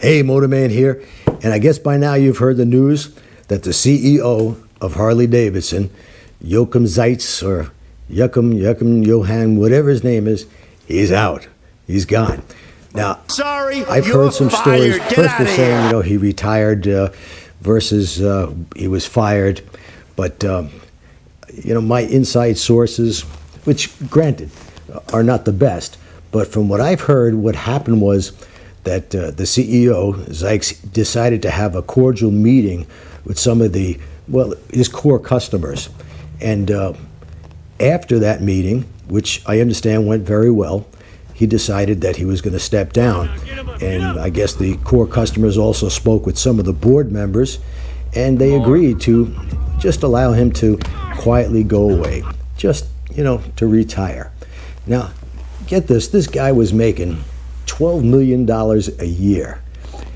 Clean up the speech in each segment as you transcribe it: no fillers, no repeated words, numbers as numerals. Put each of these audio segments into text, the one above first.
Hey, Motorman here. And I guess by now you've heard the news that the CEO of Harley Davidson, Joachim Zeitz, or Joachim Johann, whatever his name is, he's out. He's gone. Now, sorry, I've heard some stories. First they're saying, he retired versus he was fired. But, my inside sources, which granted are not the best, but from what I've heard, what happened was that the CEO, Zeitz, decided to have a cordial meeting with some of his core customers. And after that meeting, which I understand went very well, he decided that he was going to step down. And I guess the core customers also spoke with some of the board members, and they agreed to just allow him to quietly go away, just, to retire. Now, get this guy was making $12 million a year.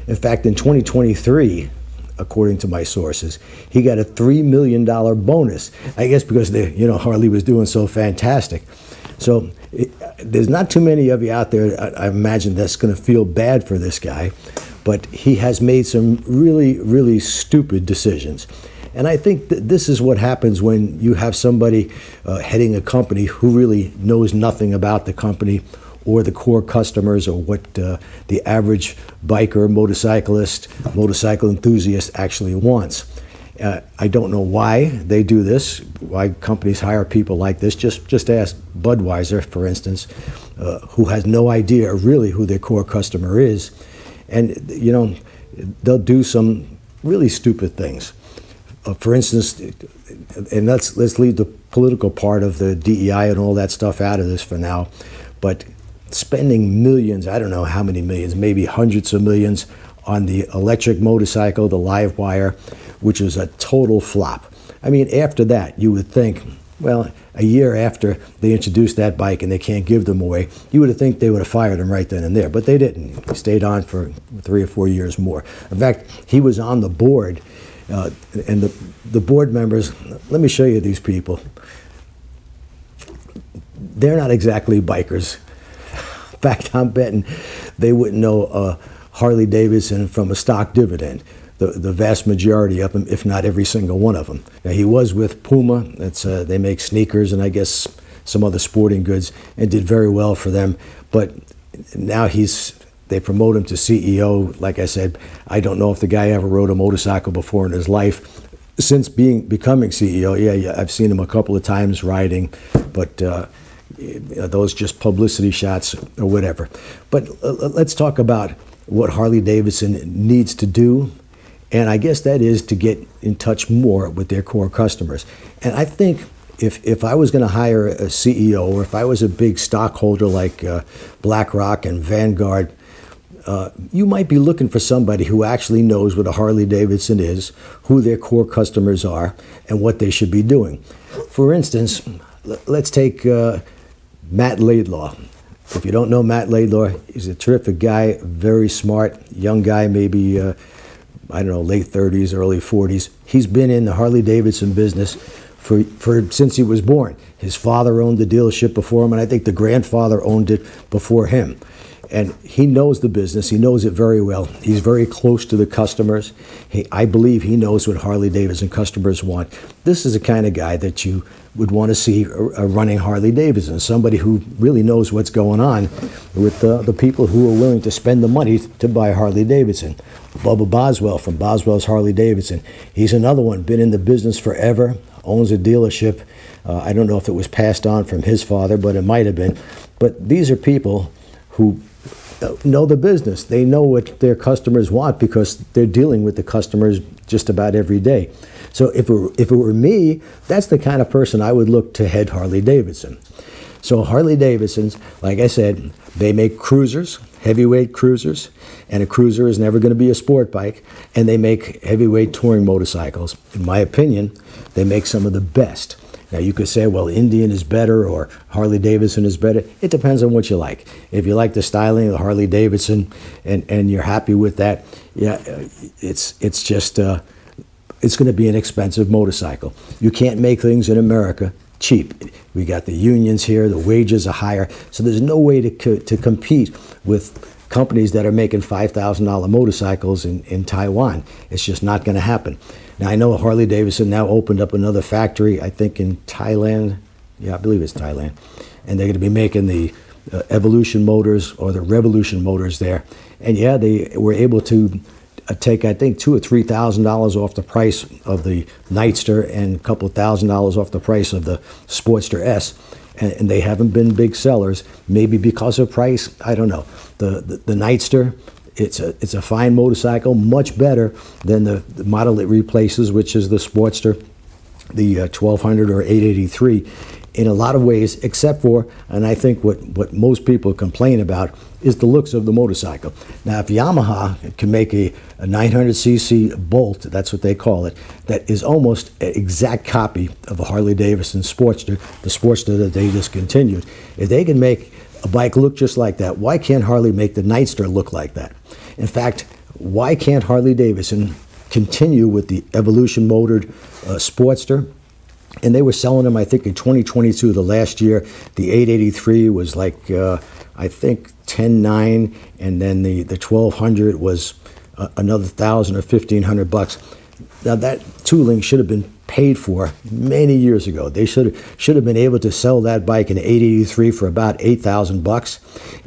In fact, in 2023, according to my sources, he got a $3 million bonus. I guess because Harley was doing so fantastic. So there's not too many of you out there, I imagine, that's going to feel bad for this guy, but he has made some really, really stupid decisions. And I think that this is what happens when you have somebody heading a company who really knows nothing about the company or the core customers or what the average biker, motorcycle enthusiast actually wants. I don't know why they do this, why companies hire people like this. Just ask Budweiser, for instance, who has no idea really who their core customer is. And, they'll do some really stupid things. For instance, and let's leave the political part of the DEI and all that stuff out of this for now, but spending millions, I don't know how many millions, maybe hundreds of millions on the electric motorcycle, the live wire, which was a total flop. I mean, after that, you would think, well, a year after they introduced that bike and they can't give them away, you would have think they would have fired him right then and there, but they didn't. He stayed on for 3 or 4 years more. In fact, he was on the board, and the board members, let me show you these people. They're not exactly bikers. In fact, I'm betting they wouldn't know Harley Davidson from a stock dividend. The vast majority of them, if not every single one of them. Now, he was with Puma. They make sneakers and I guess some other sporting goods, and did very well for them. But now they promote him to CEO. Like I said, I don't know if the guy ever rode a motorcycle before in his life. Since becoming CEO, yeah, I've seen him a couple of times riding, but those just publicity shots or whatever. But let's talk about what Harley Davidson needs to do. And I guess that is to get in touch more with their core customers. And I think if I was going to hire a CEO, or if I was a big stockholder like BlackRock and Vanguard, you might be looking for somebody who actually knows what a Harley Davidson is, who their core customers are, and what they should be doing. For instance, let's take Matt Laidlaw. If you don't know Matt Laidlaw, he's a terrific guy, very smart, young guy, maybe late 30s, early 40s. He's been in the Harley Davidson business since he was born. His father owned the dealership before him, and I think the grandfather owned it before him. And he knows the business. He knows it very well. He's very close to the customers. I believe he knows what Harley Davidson customers want. This is the kind of guy that you would want to see running Harley Davidson, somebody who really knows what's going on with the people who are willing to spend the money to buy Harley Davidson. Bubba Boswell from Boswell's Harley Davidson. He's another one, been in the business forever, owns a dealership. I don't know if it was passed on from his father, but it might have been. But these are people who know the business. They know what their customers want because they're dealing with the customers just about every day. So if it were me, that's the kind of person I would look to head Harley Davidson. So Harley Davidsons, like I said, they make cruisers, heavyweight cruisers, and a cruiser is never going to be a sport bike, and they make heavyweight touring motorcycles. In my opinion, they make some of the best. Now, you could say, well, Indian is better or Harley Davidson is better. It depends on what you like. If you like the styling of the Harley Davidson and you're happy with that, yeah, it's just, it's going to be an expensive motorcycle. You can't make things in America cheap. We got the unions here, the wages are higher, so there's no way to compete with companies that are making $5,000 motorcycles in Taiwan. It's just not going to happen. Now, I know Harley Davidson now opened up another factory, I think in Thailand. Yeah, I believe it's Thailand. And they're going to be making the Evolution motors or the Revolution motors there. And yeah, they were able to take, I think, $2,000 or $3,000 off the price of the Nightster and a couple of $1,000s off the price of the Sportster S. And they haven't been big sellers, maybe because of price. I don't know. The Nightster, it's a fine motorcycle, much better than the model it replaces, which is the Sportster, the 1200 or 883. In a lot of ways, except for, and I think what most people complain about, is the looks of the motorcycle. Now, if Yamaha can make a 900cc Bolt, that's what they call it, that is almost an exact copy of a Harley Davidson Sportster, the Sportster that they discontinued, if they can make a bike look just like that, why can't Harley make the Nightster look like that? In fact, why can't Harley Davidson continue with the Evolution motored Sportster? And they were selling them, I think, in 2022, the last year. The 883 was like, I think, 10.9, and then the 1200 was another $1,000 or $1,500. Now, that tooling should have been paid for many years ago. They should have been able to sell that bike in 883 for about $8,000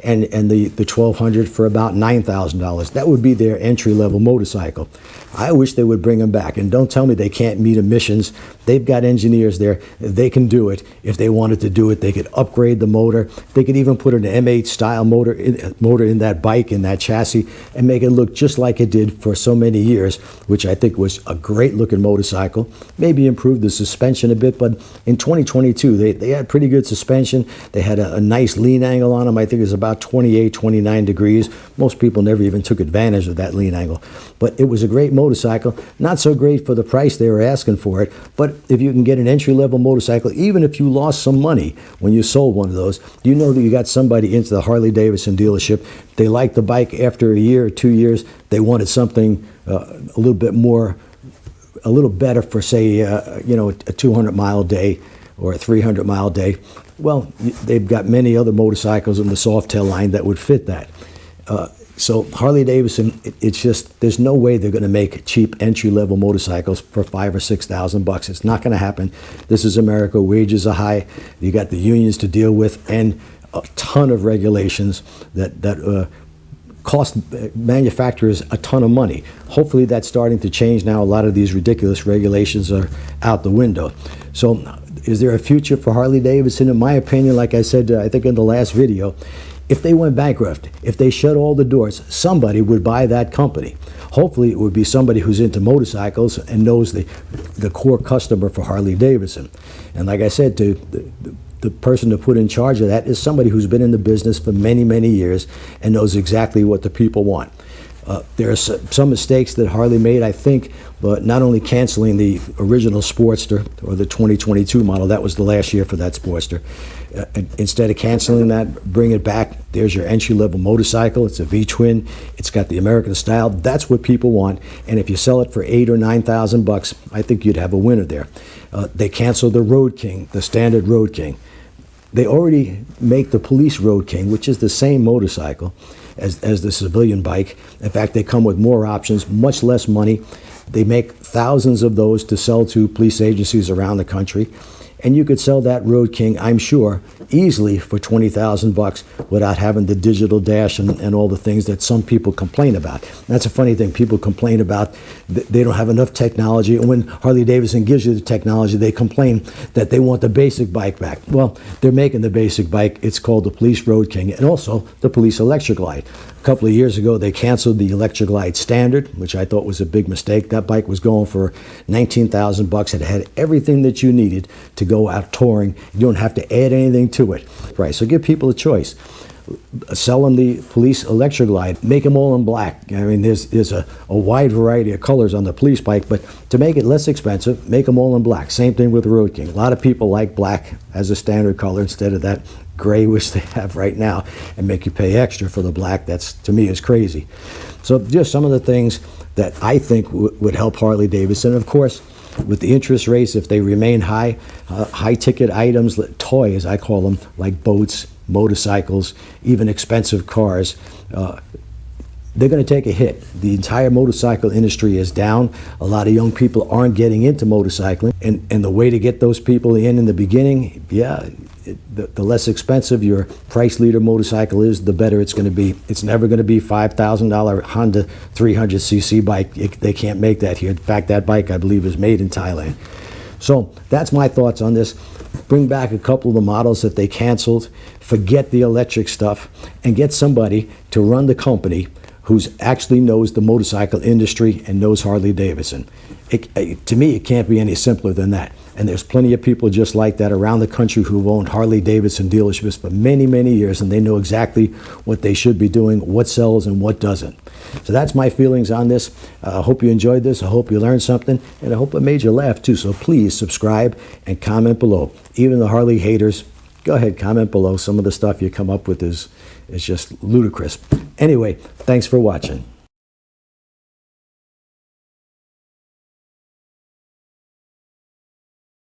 and the 1200 for about $9,000. That would be their entry-level motorcycle. I wish they would bring them back. And don't tell me they can't meet emissions. They've got engineers there. They can do it. If they wanted to do it, they could upgrade the motor. They could even put an M8 style motor in that bike, in that chassis, and make it look just like it did for so many years, which I think was a great looking motorcycle. Maybe improve the suspension a bit, but in 2022, they had pretty good suspension. They had a nice lean angle on them. I think it was about 28, 29 degrees. Most people never even took advantage of that lean angle. But it was a great motorcycle. Not so great for the price they were asking for it, but if you can get an entry-level motorcycle, even if you lost some money when you sold one of those, you know that you got somebody into the Harley Davidson dealership. They liked the bike after a year or 2 years. They wanted something a little bit more, a little better for, say, a 200-mile day or a 300-mile day. Well, they've got many other motorcycles in the Softail line that would fit that. So Harley Davidson, it's just, there's no way they're going to make cheap entry-level motorcycles for $5,000 or $6,000. It's not going to happen. This is America. Wages are high. You got the unions to deal with, and a ton of regulations that cost manufacturers a ton of money. Hopefully that's starting to change now. A lot of these ridiculous regulations are out the window. So is there a future for Harley Davidson? In my opinion, like I said, I think in the last video, if they went bankrupt, if they shut all the doors, somebody would buy that company. Hopefully it would be somebody who's into motorcycles and knows the core customer for Harley Davidson. And like I said, the person to put in charge of that is somebody who's been in the business for many, many years and knows exactly what the people want. There are some mistakes that Harley made, I think, but not only canceling the original Sportster or the 2022 model, that was the last year for that Sportster. Instead of canceling that, bring it back. There's your entry-level motorcycle. It's a V-twin. It's got the American style. That's what people want. And if you sell it for $8,000 or $9,000, I think you'd have a winner there. They canceled the Road King, the standard Road King. They already make the police Road King, which is the same motorcycle as the civilian bike. In fact, they come with more options, much less money. They make thousands of those to sell to police agencies around the country. And you could sell that Road King, I'm sure, easily for $20,000 without having the digital dash and all the things that some people complain about. And that's a funny thing. People complain about they don't have enough technology. And when Harley Davidson gives you the technology, they complain that they want the basic bike back. Well, they're making the basic bike. It's called the Police Road King and also the Police Electric Glide. A couple of years ago, they canceled the Electric Glide Standard, which I thought was a big mistake. That bike was going for $19,000. It had everything that you needed to go out touring. You don't have to add anything to it. Right, so give people a choice. Sell them the Police Electric Glide. Make them all in black. I mean, there's a wide variety of colors on the police bike, but to make it less expensive, make them all in black. Same thing with the Road King. A lot of people like black as a standard color instead of that gray which they have right now, and make you pay extra for the black. That's, to me, is crazy. So just some of the things that I think would help Harley Davidson. Of course, with the interest rates, if they remain high, high-ticket items, toys, I call them, like boats, motorcycles, even expensive cars, they're going to take a hit. The entire motorcycle industry is down. A lot of young people aren't getting into motorcycling. And the way to get those people in the beginning, yeah, the less expensive your price leader motorcycle is, the better it's going to be. It's never going to be $5,000 Honda 300cc bike. They can't make that here. In fact, that bike, I believe, is made in Thailand. So that's my thoughts on this. Bring back a couple of the models that they canceled. Forget the electric stuff and get somebody to run the company who actually knows the motorcycle industry and knows Harley Davidson. To me, it can't be any simpler than that. And there's plenty of people just like that around the country who've owned Harley Davidson dealerships for many, many years, and they know exactly what they should be doing, what sells and what doesn't. So that's my feelings on this. I hope you enjoyed this. I hope you learned something, and I hope it made you laugh too. So please subscribe and comment below. Even the Harley haters, go ahead, comment below. Some of the stuff you come up with is just ludicrous. Anyway, thanks for watching.